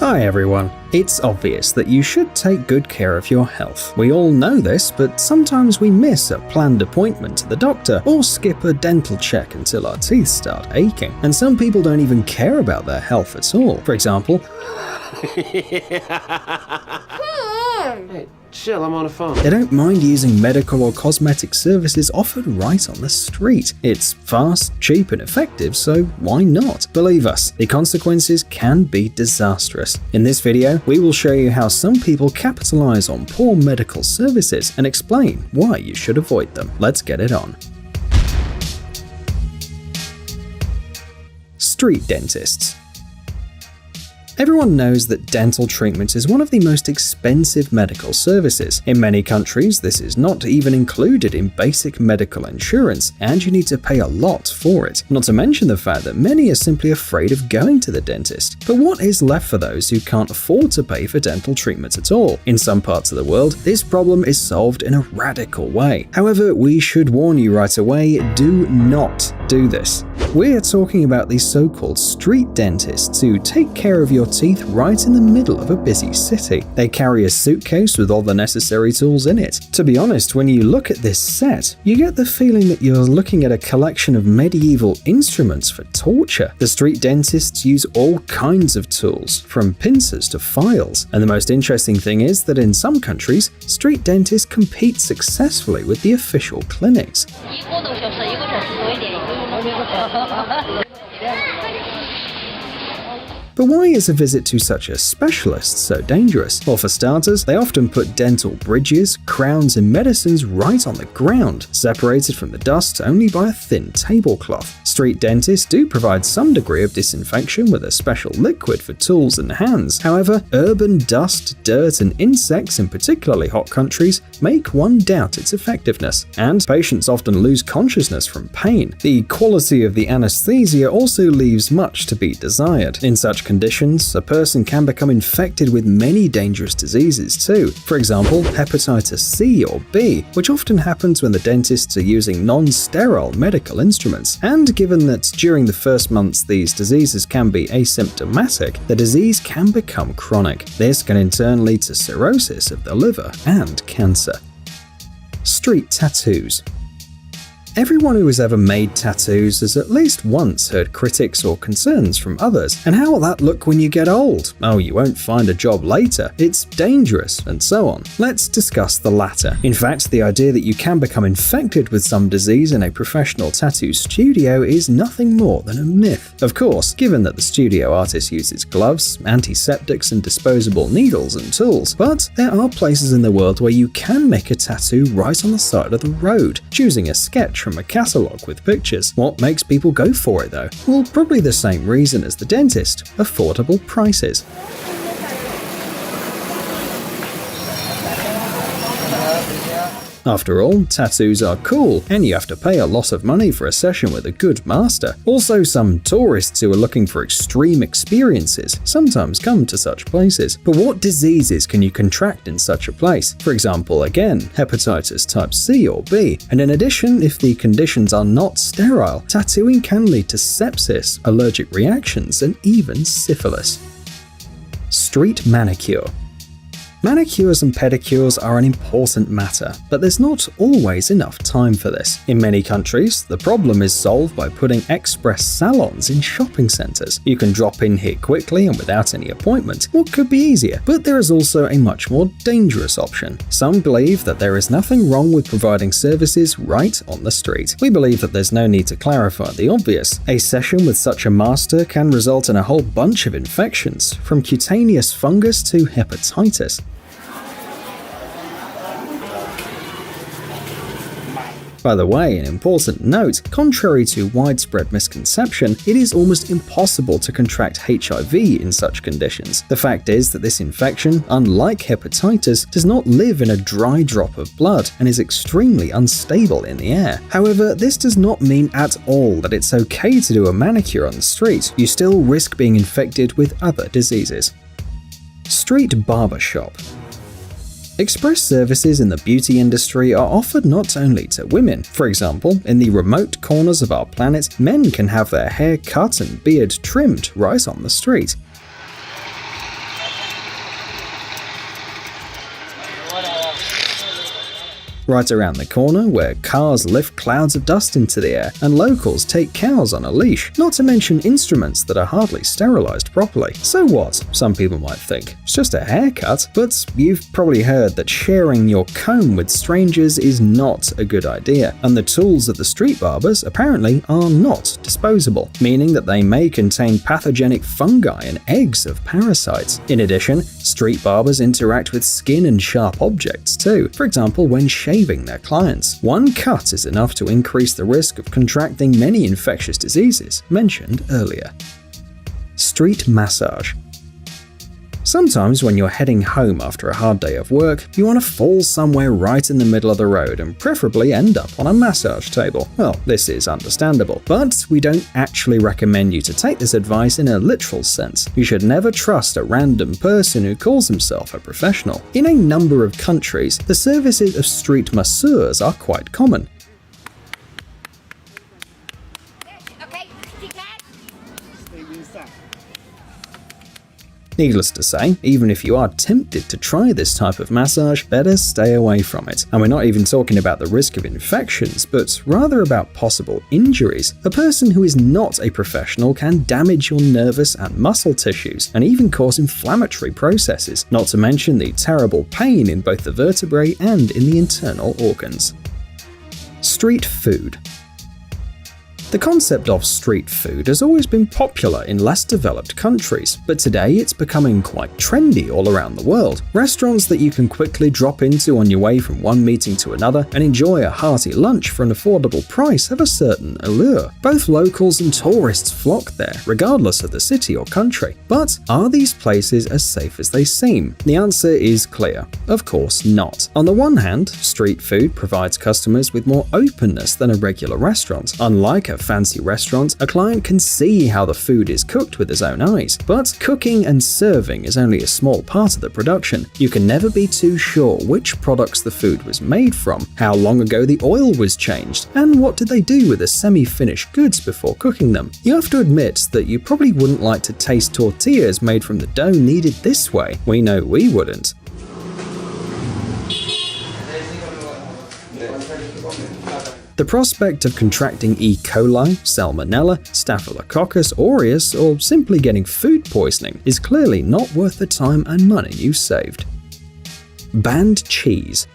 Hi everyone. It's obvious that you should take good care of your health. We all know this, but sometimes we miss a planned appointment to the doctor or skip a dental check until our teeth start aching. And some people don't even care about their health at all. For example, Hey, chill, I'm on the phone. they don't mind using medical or cosmetic services offered right on the street. It's fast, cheap, and effective, so why not? Believe us, the consequences can be disastrous. In this video, we will show you how some people capitalize on poor medical services and explain why you should avoid them. Let's get it on. Street dentists. Everyone knows that dental treatment is one of the most expensive medical services. In many countries, this is not even included in basic medical insurance, and you need to pay a lot for it. Not to mention the fact that many are simply afraid of going to the dentist. But what is left for those who can't afford to pay for dental treatment at all? In some parts of the world, this problem is solved in a radical way. However, we should warn you right away, do not do this. We're talking about these so-called street dentists who take care of your teeth right in the middle of a busy city. They carry a suitcase with all the necessary tools in it. To be honest, when you look at this set, you get the feeling that you're looking at a collection of medieval instruments for torture. The street dentists use all kinds of tools, from pincers to files. And the most interesting thing is that in some countries, street dentists compete successfully with the official clinics. But why is a visit to such a specialist so dangerous? Well, for starters, they often put dental bridges, crowns, and medicines right on the ground, separated from the dust only by a thin tablecloth. Street dentists do provide some degree of disinfection with a special liquid for tools and hands. However, urban dust, dirt, and insects in particularly hot countries make one doubt its effectiveness, and patients often lose consciousness from pain. The quality of the anesthesia also leaves much to be desired. In such conditions, a person can become infected with many dangerous diseases too. For example, hepatitis C or B, which often happens when the dentists are using non-sterile medical instruments. And given that during the first months these diseases can be asymptomatic, the disease can become chronic. This can in turn lead to cirrhosis of the liver and cancer. Street tattoos. Everyone who has ever made tattoos has at least once heard critics or concerns from others. And how will that look when you get old? Oh, you won't find a job later, it's dangerous, and so on. Let's discuss the latter. In fact, the idea that you can become infected with some disease in a professional tattoo studio is nothing more than a myth. Of course, given that the studio artist uses gloves, antiseptics, and disposable needles and tools. But there are places in the world where you can make a tattoo right on the side of the road, choosing a sketch from a catalogue with pictures. What makes people go for it though? Well, probably the same reason as the dentist: affordable prices. After all, tattoos are cool, and you have to pay a lot of money for a session with a good master. Also, some tourists who are looking for extreme experiences sometimes come to such places. But what diseases can you contract in such a place? For example, again, hepatitis type C or B. And in addition, if the conditions are not sterile, tattooing can lead to sepsis, allergic reactions, and even syphilis. Street manicure. Manicures and pedicures are an important matter, but there's not always enough time for this. In many countries, the problem is solved by putting express salons in shopping centers. You can drop in here quickly and without any appointment. What could be easier? But there is also a much more dangerous option. Some believe that there is nothing wrong with providing services right on the street. We believe that there's no need to clarify the obvious. A session with such a master can result in a whole bunch of infections, from cutaneous fungus to hepatitis. By the way, an important note, contrary to widespread misconception, it is almost impossible to contract HIV in such conditions. The fact is that this infection, unlike hepatitis, does not live in a dry drop of blood and is extremely unstable in the air. However, this does not mean at all that it's okay to do a manicure on the street. You still risk being infected with other diseases. Street barbershop. Express services in the beauty industry are offered not only to women. For example, in the remote corners of our planet, men can have their hair cut and beard trimmed right on the street. right around the corner where cars lift clouds of dust into the air and locals take cows on a leash, not to mention instruments that are hardly sterilized properly. So what? Some people might think. It's just a haircut, but you've probably heard that sharing your comb with strangers is not a good idea, and the tools of the street barbers apparently are not disposable, meaning that they may contain pathogenic fungi and eggs of parasites. In addition, street barbers interact with skin and sharp objects too, for example when shaving their clients. One cut is enough to increase the risk of contracting many infectious diseases mentioned earlier. Street massage. Sometimes when you're heading home after a hard day of work, you want to fall somewhere right in the middle of the road and preferably end up on a massage table. Well, this is understandable, but we don't actually recommend you to take this advice in a literal sense. You should never trust a random person who calls himself a professional. In a number of countries, the services of street masseurs are quite common. Needless to say, even if you are tempted to try this type of massage, better stay away from it. And we're not even talking about the risk of infections, but rather about possible injuries. A person who is not a professional can damage your nervous and muscle tissues, and even cause inflammatory processes, not to mention the terrible pain in both the vertebrae and in the internal organs. Street food. The concept of street food has always been popular in less developed countries, but today it's becoming quite trendy all around the world. Restaurants that you can quickly drop into on your way from one meeting to another and enjoy a hearty lunch for an affordable price have a certain allure. Both locals and tourists flock there, regardless of the city or country. But are these places as safe as they seem? The answer is clear. Of course not. On the one hand, street food provides customers with more openness than a regular restaurant. Unlike a fancy restaurant, a client can see how the food is cooked with his own eyes. But cooking and serving is only a small part of the production. You can never be too sure which products the food was made from, how long ago the oil was changed, and what did they do with the semi-finished goods before cooking them. You have to admit that you probably wouldn't like to taste tortillas made from the dough kneaded this way. We know we wouldn't. The prospect of contracting E. coli, salmonella, staphylococcus aureus, or simply getting food poisoning is clearly not worth the time and money you saved. Banned cheese.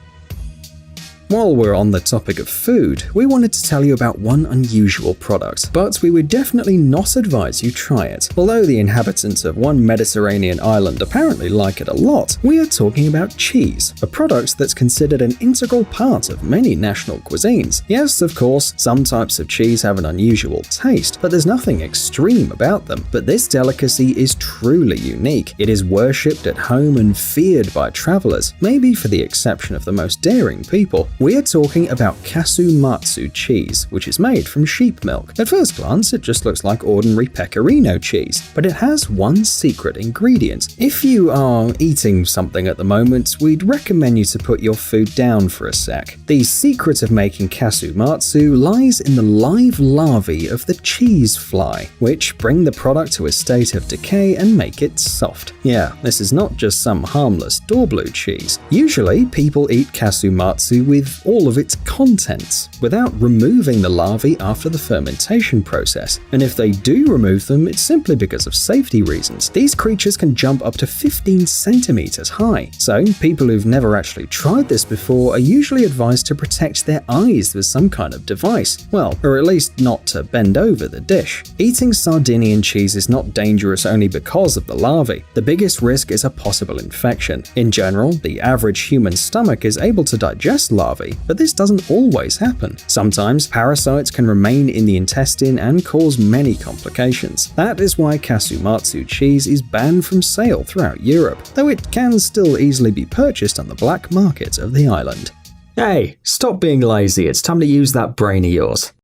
While we're on the topic of food, we wanted to tell you about one unusual product, but we would definitely not advise you try it. Although the inhabitants of one Mediterranean island apparently like it a lot, we are talking about cheese, a product that's considered an integral part of many national cuisines. Yes, of course, some types of cheese have an unusual taste, but there's nothing extreme about them. But this delicacy is truly unique. It is worshipped at home and feared by travelers, maybe for the exception of the most daring people. We are talking about kasumatsu cheese, which is made from sheep milk. At first glance, it just looks like ordinary pecorino cheese, but it has one secret ingredient. If you are eating something at the moment, we'd recommend you to put your food down for a sec. The secret of making kasumatsu lies in the live larvae of the cheese fly, which bring the product to a state of decay and make it soft. Yeah, this is not just some harmless door blue cheese. Usually, people eat kasumatsu with all of its contents, without removing the larvae after the fermentation process. And if they do remove them, it's simply because of safety reasons. These creatures can jump up to 15 centimeters high, so people who've never actually tried this before are usually advised to protect their eyes with some kind of device. Well, or at least not to bend over the dish. Eating Sardinian cheese is not dangerous only because of the larvae. The biggest risk is a possible infection. In general, the average human stomach is able to digest larvae, but this doesn't always happen. Sometimes parasites can remain in the intestine and cause many complications. That is why kasumatsu cheese is banned from sale throughout Europe, though it can still easily be purchased on the black market of the island. Hey, stop being lazy, it's time to use that brain of yours.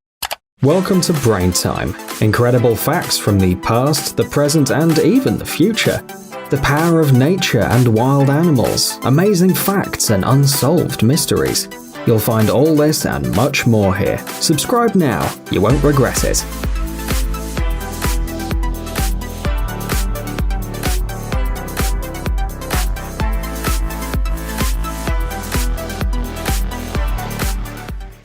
Welcome to Brain Time. Incredible facts from the past, the present, and even the future. The power of nature and wild animals, amazing facts and unsolved mysteries. You'll find all this and much more here. Subscribe now, you won't regret it.